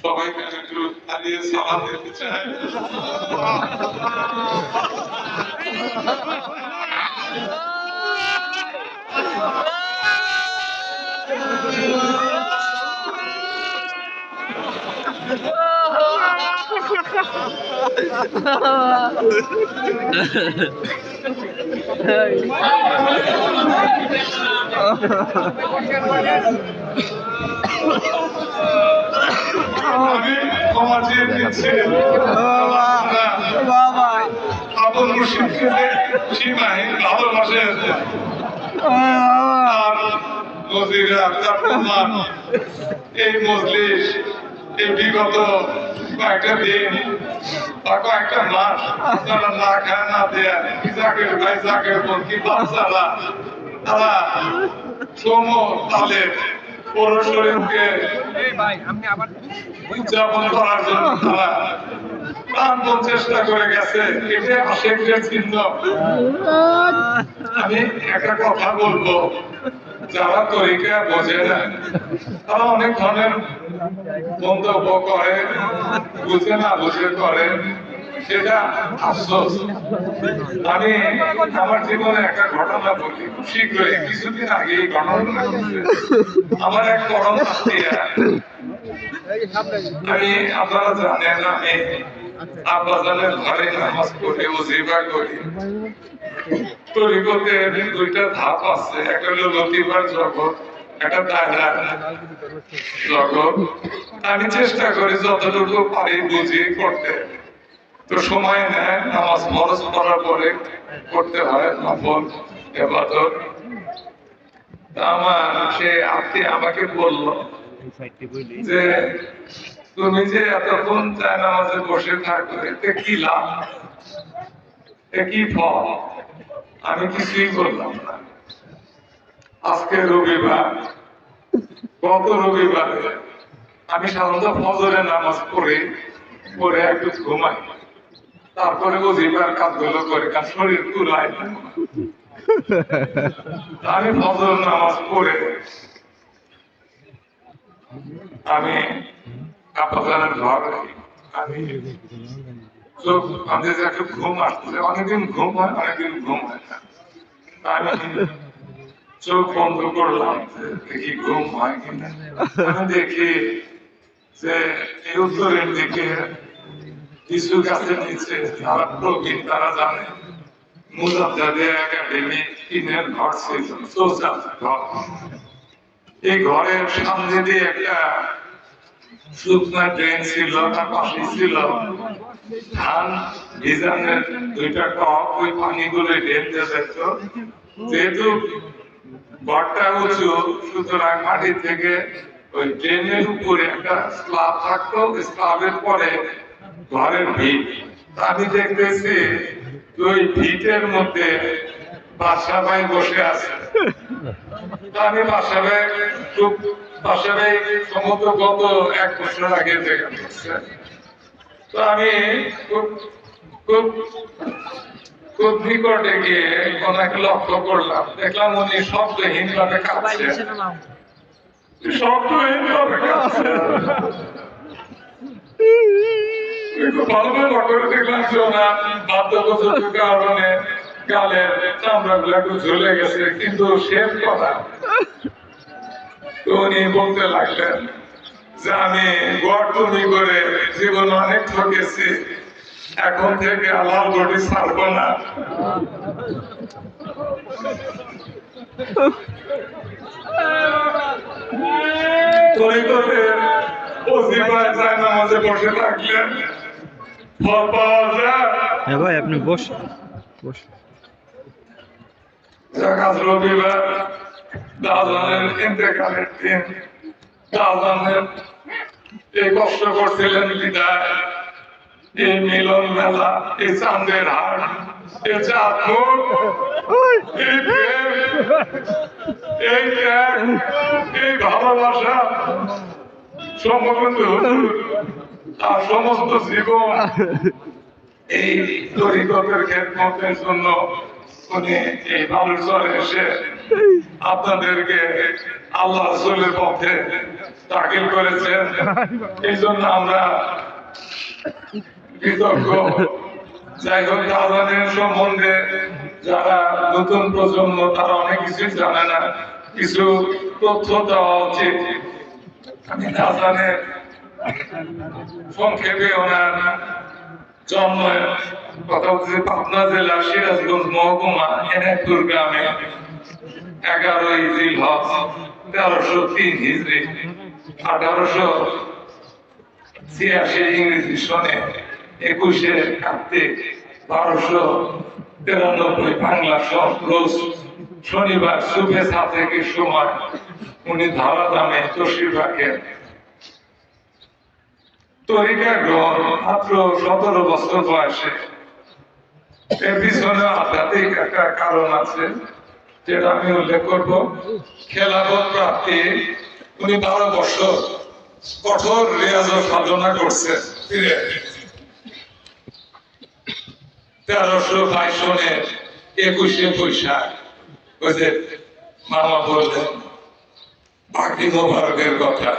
সবাইকে একটু দাঁড়িয়ে সালাম দিতে চাই। আমি ক্ষমা চেয়ে দিচ্ছি আবুল মুর্শিদকে সীমাহীন ভালোবাসেন আর নজিরা এই মজলিস এই বিগত কয়েকটা দিন বা কয়েকটা মাস আপনারা না খায় না দেয়া জাকের ভাই জাকের বোন কি বাচ্চারা তারা সম তালে পৌর শরীফকে উদযাপন করার জন্য তারা প্রাণপণ চেষ্টা করে গেছে। এটা আশেকের চিহ্ন। আমি একটা কথা বলবো, যারা তরিকা বোঝে না তারা অনেক ধরনের মন্তব্য করে, বুঝে না বুঝে করে, সেটা আফসোস। আমি আমার জীবনে একটা ঘটনা বলি, খুব শীঘ্রই কিছুদিন আগে এই ঘটনা ঘটছে। আমার এক পরম আত্মীয়া, আমি আপনারা জানেন আমি আব্বাজানের ঘরে নামাজ পড়ে ওজিফা করি। তরিকতের দুইটা ধাপ আছে, একটা হলো লতিফার জগৎ, একটা দায়রা জগৎ। আমি চেষ্টা করি যতটুকু পারি বুঝি করতে। তো সময় নেয়, নামাজ ফরজ পড়ার পরে করতে হয় নফল ইবাদত। আমার সে আত্মীয় আমাকে বলল যে তুমি যে এতক্ষণ চায় নামাজে বসে থাকো, এতে কি লাভ, এ কি ফল? আমি কিছুই বললাম না। আজকে রবিবার, গত রবিবারে আমি সাধারণত ফজরের নামাজ পড়ে একটু ঘুমাই, তারপরে ওজিফার কাজগুলো করে, কারণ শরীর কুলায় না। আমি ফজর নামাজ পড়ে আমি আব্বাজানের ঘরে আমি একটু ঘুম আসছে, অনেকদিন ঘুম হয়, অনেকদিন ঘুম হয় না। আমি চোখ বন্ধ করলাম, দেখি ঘুম হয় কিনা। আমি দেখি যে এই উত্তরের দিকে কিছু গাছের নিচে যারা প্রবীণ তারা জানে, মুজাদ্দিয়া একাডেমি টিনের ঘর ছিল, ঘর। এই ঘরের সামনে দিয়ে একটা শুকনা ড্রেন ছিল, তার পাশে ছিল ধান ভিজানের দুইটা টপ, ওই পানিগুলো ড্রেন দিয়ে যেত। যেহেতু ঘরটা উঁচু, সুতরাং মাটি থেকে ওই ড্রেনের উপরে একটা স্ল্যাব থাকতো, স্ল্যাবের পরে ঘরের ভিত। আমি দেখতেছি ওই ভিতের মধ্যে বাদশা ভাই বসে আছে। আমি বাদশা ভাই সম্ভবত গত 1 বছর আগে দেখা দিচ্ছে। তো আমি খুব নিকটে গিয়ে ওনাকে লক্ষ্য করলাম, দেখলাম উনি শব্দহীন ভাবে কাঁদছে, শব্দহীন ভাবে কাঁদছে। ভালোভাবে লক্ষ্য করে দেখলাম যে ওনার বাধ্যগত কারণে গালের চামড়া গুলো একটু ঝুলে গেছে, কিন্তু শেষ কথা উনি বলতে লাগলেন যে আমি গড়টুমি করে জীবন অনেক ঠকেছি, এখন থেকে আল্লাহ গড়ি ছাড়বো না। নামাজে বসে থাকলেন, ফল পাওয়া যায়। ভাই আপনি বস রবিবার দাদানের ইন্তেকালের দিন, দাদানের এই কষ্ট করছিলেন বিদায়, এই মিলন মেলা, এই চাঁদের হাট, এই চাঁদ এই প্রেম এই ত্যাগ, এই ভালোবাসা সমবন্ধু আর সমস্ত জীবন এই তরিকতের খেদমতের জন্য উনি এই বালুচরে এসে আপনাদেরকে আল্লাহ রাসূলের পথে দাখিল করেছেন। এই জন্য আমরা কৃতজ্ঞ। যাই হোক, আজানের সম্বন্ধে যারা নতুন প্রজন্ম তারা অনেক কিছু জানে না, কিছু তথ্য দেওয়া উচিত। আমি আজানের সংক্ষেপে ওনার জন্ম কথা হচ্ছে পাবনা জেলার সিরাজগঞ্জ মহকুমা এনায়তপুর গ্রামে 11ই জিলহজ 1303 হিজরি 1886 ইংরেজি সনে 21শে কার্তিক 1293 বাংলা রোজ শনিবার সুবে 7 থেকে সময় উনি ধারাদামে তশরিফ রাখেন। তরিকা গ্রহণ মাত্র 17 বছর বয়সে। এর পিছনে আধ্যাত্মিক একটা কারণ আছে যেটা আমি উল্লেখ করব। খেলাফত প্রাপ্তি উনি 12 বছর কঠোর রিয়াজ সাধনা করছেন। 1322 সনের 21শে বৈশাখ ওই যে মামা বললেন পাগড়ি মোবারকের কথা,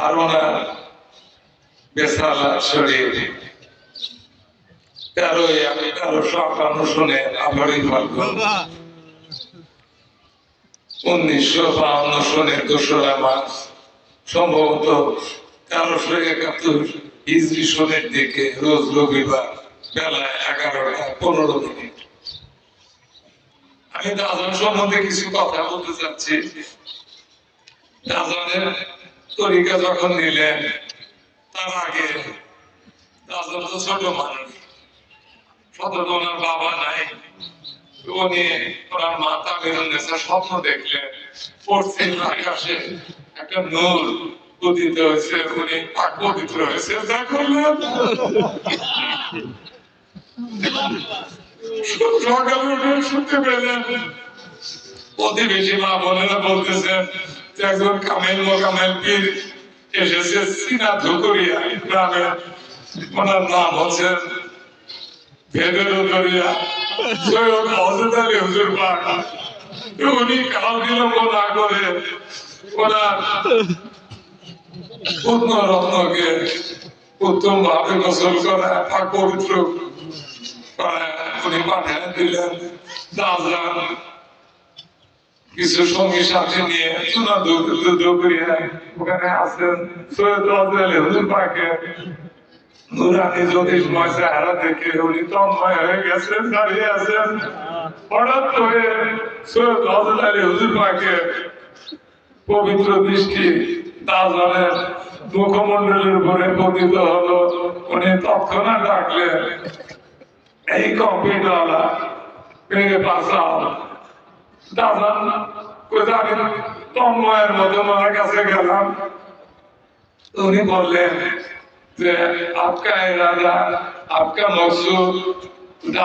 আর ওনার বেসালা শরীর 1351 সনে 18ই ফাল্গুন 1952 সনের 2রা মার্চ সম্ভবত 1371 হিজরি সনের দিকে রোজ রবিবার বেলা 11:15। আমি আজান সম্বন্ধে কিছু কথা বলতে চাচ্ছি। আজানের তরিকা যখন নিলেন তার আগে আজান তো ছোট মানুষ, সতত ওনার বাবা নাই, উনি ওনার মা তামিরুন্নেসা স্বপ্ন দেখলেন পশ্চিম আকাশে একটা নূর উদিত হয়েছে, উনি পাক পবিত্র হয়েছে। যা করলেন সকালে উঠে শুনতে পেলেন প্রতিবেশী মা বোনেরা বলতেছেন যে একজন কামেল মোকামেল পীর এসেছে চীনা ধুকুরিয়া গ্রামে, ওনার নাম হচ্ছে ভেদের দরিয়া সৈয়দ হযরত আলী হুজুর পাক। উনি কাল বিলম্ব না করে ওনার পূর্ণ রত্নকে উত্তম ভাবে গোসল করা পাক পবিত্র উনি পাঠায় দিলেন। আজান কিছু সঙ্গী সাথে নিয়ে চুনা ধুকুরিয়ায় ওখানে আসেন সৈয়দ আলী হুজুর পাকের নুরানি জ্যোতিষময় চেহারা দেখে উনি তন্ময় হয়ে গেছেন, দাঁড়িয়ে আছেন। হঠাৎ করে সৈয়দ হযরত আলী হুজুর পাকের পবিত্র দৃষ্টি আজানের মুখমণ্ডলের উপরে পতিত হলো। উনি তৎক্ষণাৎ ডাকলেন এই কম্পিউটারওয়ালা পেয়ে পাশাও। আজান আমি তন্ময়ের মতো ওনার কাছে গেলাম। উনি বললেন যে आपका इरादा आपका मकसूद।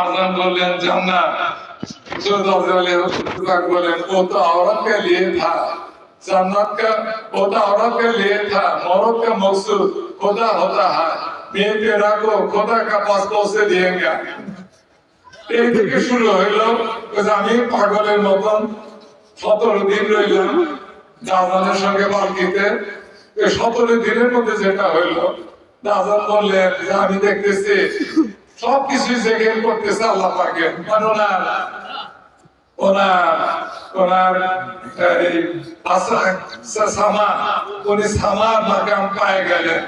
आजान बोलें जन्नत। बोलें वो तो औरत के लिए था, जन्नत का वो तो औरत के लिए था, मौत का मकसूद खुदा होता है। मैं तेरा को खुदा का पास पहुंचे दिएगा। এই থেকে শুরু হইলো আমি পাগলের মতন 17 দিন রইলাম আজানের সঙ্গে পালকিতে। 17 দিনের মধ্যে যেটা হইলো আজান বললেন যে আমি দেখতেছি সবকিছু জেগের করতেছে আল্লাহ পাকের, মানে ওনার উনি সামার মাকাম পায়ে গেলেন।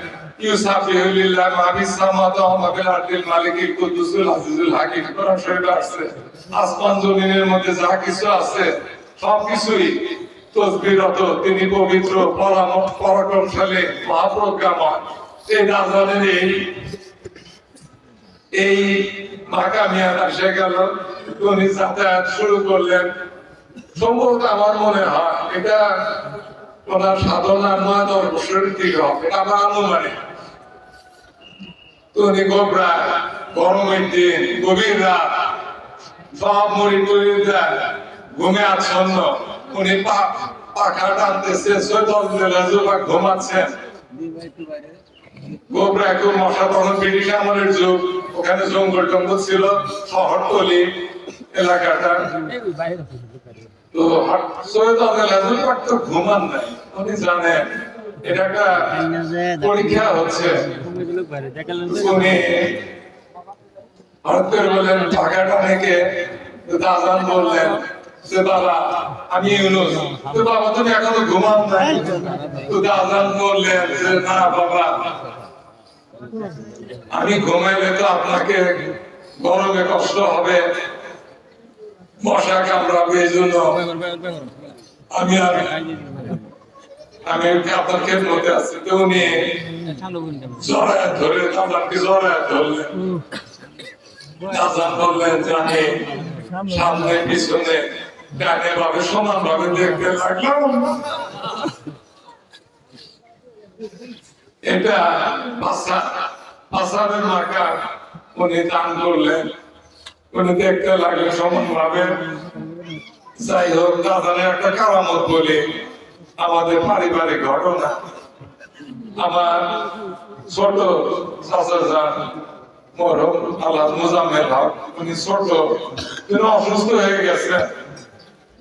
ইউসাবিহুলিল্লাহ মাবিস সামাওয়াতি ওয়া মাবিল আরদিল মালিকুল কুদ্দুসুল আজিজুল হাকিম। কোরআন শরীফে আছে আসমান জমিনের মধ্যে যা কিছু আছে সবকিছুই তসবিহরত, তিনি পবিত্র পরাক্রমশালী মহাপ্রজ্ঞাময়। এই আজানের এই মাকামিয়া এসে গেল, উনি যাতায়াত শুরু করলেন। সম্ভবত আমার মনে হয় এটা ওনার সাধনা 9-10 বছরের দিকে হবে, এটা আমার অনুমানে। উনি গোবরা গরমের দিন গভীর রাত সব মুড়ি টুড়ি দেয়, ঘুমে আচ্ছন্ন। উনি পাখা টানতেছে, ঘুমাচ্ছেন। গোবরা একটু মশা, তখন ব্রিটিশ আমলের যুগ, ওখানে জঙ্গল টঙ্গল ছিল, শহরতলি এলাকাটা। তো সৈয়দ আব্দুল আজিজ পাক তো ঘুমান নাই, উনি জানেন এটা একটা পরীক্ষা হচ্ছে। উনি হঠাৎ করে বললেন পাখাটা থেকে, আজান বললেন যে বাবা আমি ইউনুস। তো বাবা তুমি এখনো ঘুমান নাই? তো আজান বললেন যে না বাবা আমি ঘুমাইলে তো আপনাকে গরমে কষ্ট হবে, মশা কামড়াবে, এই জন্য আমি আপনার খেদমতে আছি। তো উনি জড়ায় ধরে আপনাকে জড়ায় ধরলেন, আজান বললেন যে আমি সামনে পিছনে ডানে ভাবে সমান ভাবে দেখতে লাগলাম। এটা আসারের মার্কা উনি দান করলেন, উনি দেখতে লাগলেন সমান ভাবে। যাই হোক, দাদানের একটা কারামত বলি, আমাদের পারিবারিক ঘটনা। আমার ছোট চাচা যান মরহুম আল্লাহ মুজাম্মেল হক, উনি ছোট, তিনি অসুস্থ হয়ে গেছে,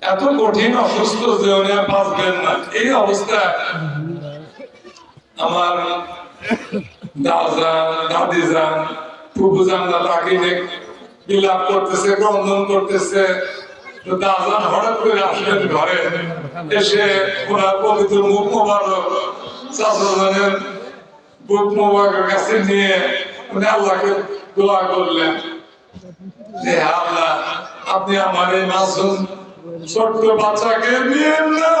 এত কঠিন অসুস্থ যে উনি আর বাঁচবেন না। এই অবস্থায় আমার দাদা দাদি যান ফুফু যান তাকে বিলাপ করতেছে, ক্রন্দন করতেছে। তো দাদান হঠাৎ করে আসলেন ঘরে, এসে ওনার পবিত্র মুখ মোবারক চাচাজানের মুখ মোবারকের কাছে নিয়ে উনি আল্লাহকে দোয়া করলেন যে আল্লাহ আপনি আমার এই মাসুম ছোট্ট বাচ্চাকে নিয়েন না।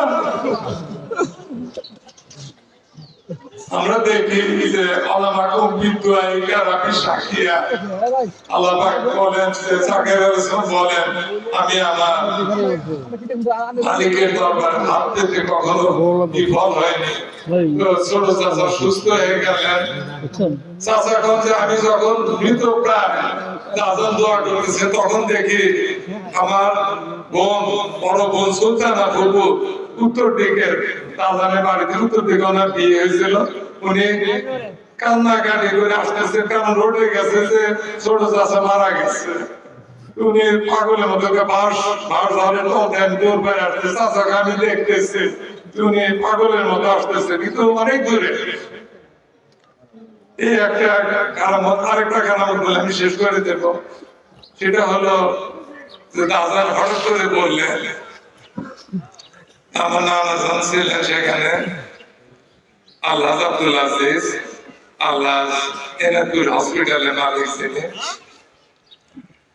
আমরা দেখি যে আল্লাহকে বিদ্যুৎ সাক্ষিয়া আল্লাহ বলেন যে জাকের বলেন আমি আমার মালিকের দরবারে হাত পেতে কখনো বিফল হয়নি। ছোট চাচা সুস্থ হয়ে গেলেন। চাচা যে আমি যখন মৃত প্রায় আজান দোয়া করেছে, তখন দেখি আমার বোন বড় বোন সুলতানা ফুপু উত্তর দিকে আজানের বাড়িতে উত্তর দিকে ওনার বিয়ে হয়েছিল। উনি কান্নাকাটি করে আসতেছে, কারণ রোডে গেছে যে ছোট চাচা মারা গেছে। উনি পাগলের মতো বাস ধরে দৌড় পায়ে আসতে, চাচাকে আমি দেখতেছি উনি পাগলের মতো আসতেছে, কিন্তু অনেক দূরে। এই একটা কারামত। আরেকটা কারামত বলে আমি শেষ করে দেব, সেটা হলো যে আজান হঠাৎ করে বললেন, আমার নানা জান ছিলেন সেখানে আল্লাহ আব্দুল আজিজ, আল্লাহ এনাদুর হসপিটালে মালিক ছিলেন।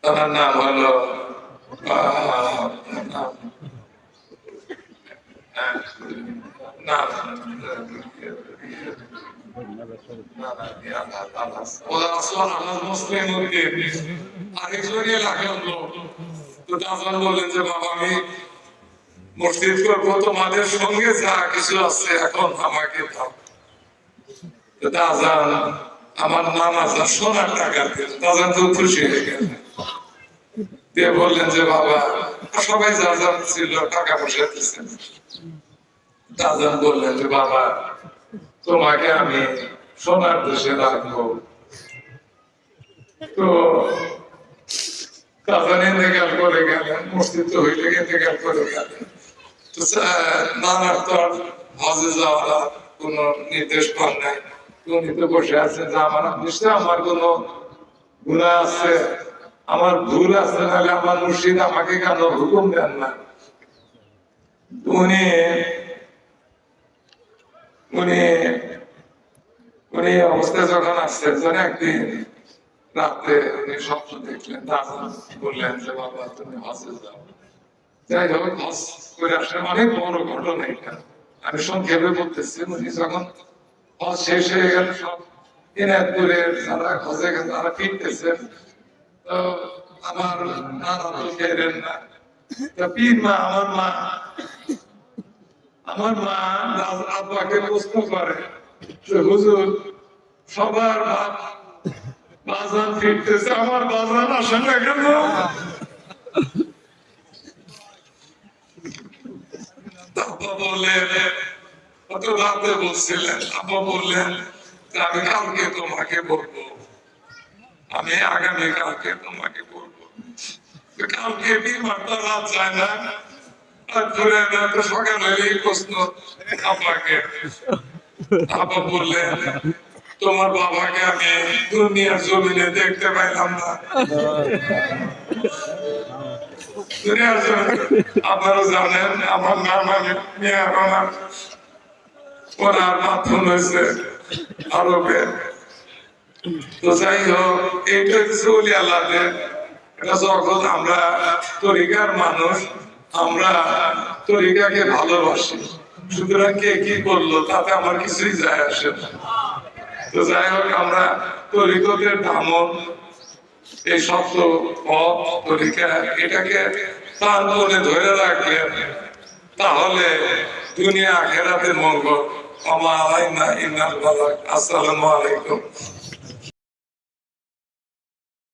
তার নাম হলো বললেন যে বাবা আমি মসজিদ করবো, তোমাদের সঙ্গে যা কিছু আছে এখন আমাকে দাও। আমার নাম আজান সোনার টাকা দাদান তো খুশি হয়ে গেল, দিয়ে বললেন যে বাবা সবাই যা যা ছিল টাকা পয়সা দিচ্ছেন। দাদান বললেন যে বাবা তোমাকে আমি সোনার দেশে রাখবো। তো দাদান ইন্তেকাল করে গেলেন, মসজিদ তো হইলে ইন্তেকাল করে গেলেন। নানার তো হজে যাওয়ার কোন নির্দেশ পান নাই। উনি তো বসে আছেন যে আমার নিশ্চয় আমার কোন গুণা আছে, আমার ভুল আছে, নাহলে আমার মুর্শিদ আমাকে কেন হুকুম দেন না। উনি উনি উনি অবস্থায় যখন আসছেন, একদিন রাতে উনি স্বপ্ন দেখলেন, বললেন যে বাবা তুমি হজে যাও। যাই হোক, হজ করে আসলে অনেক বড় ঘটনা এটা, আমি সংক্ষেপে বলতেছি। উনি যখন হজ শেষ হয়ে গেল, সব এনায়তপুরের যারা হজে গেছে তারা ফিরতেছেন, তো আমার নানা তো ফেরেন না। পীর মা আমার মা আব্বাকে প্রশ্ন করে যে হুজুর সবার বাজান ফিরতেছে, আমার বাজান আসে না কেন? আব্বা বললেন, কত রাতে বলছিলেন, আব্বা বললেন যে আমি কালকে তোমাকে বলবো, আমি আগামী কালকে তোমাকে বলবো। কালকে বিমানটা রাত যায় না, তারপরে সকালে এই প্রশ্ন আব্বাকে, আব্বা বললেন তোমার বাবাকে আমি দুনিয়ার জমিনে দেখতে পাইলাম না। দুনিয়ার জমিনে আপনারা জানেন আমার নাম আমি মিয়া রহমান, ওনার মাধ্যম হয়েছে আরবে। তো যাই হোক, এইটা হচ্ছে ওলি আল্লাহদের, এটা যখন আমরা তরিকার মানুষ, আমরা তরিকাকে ভালোবাসি, সুতরাং কে কি করলো তাতে আমার কিছুই যায় আসে না। তো যাই হোক, আমরা তরিকতের ধামন এই শব্দ পথ তরিকা এটাকে তার মনে ধরে রাখলে তাহলে দুনিয়া আখেরাতে মঙ্গল। আসসালামু আলাইকুম।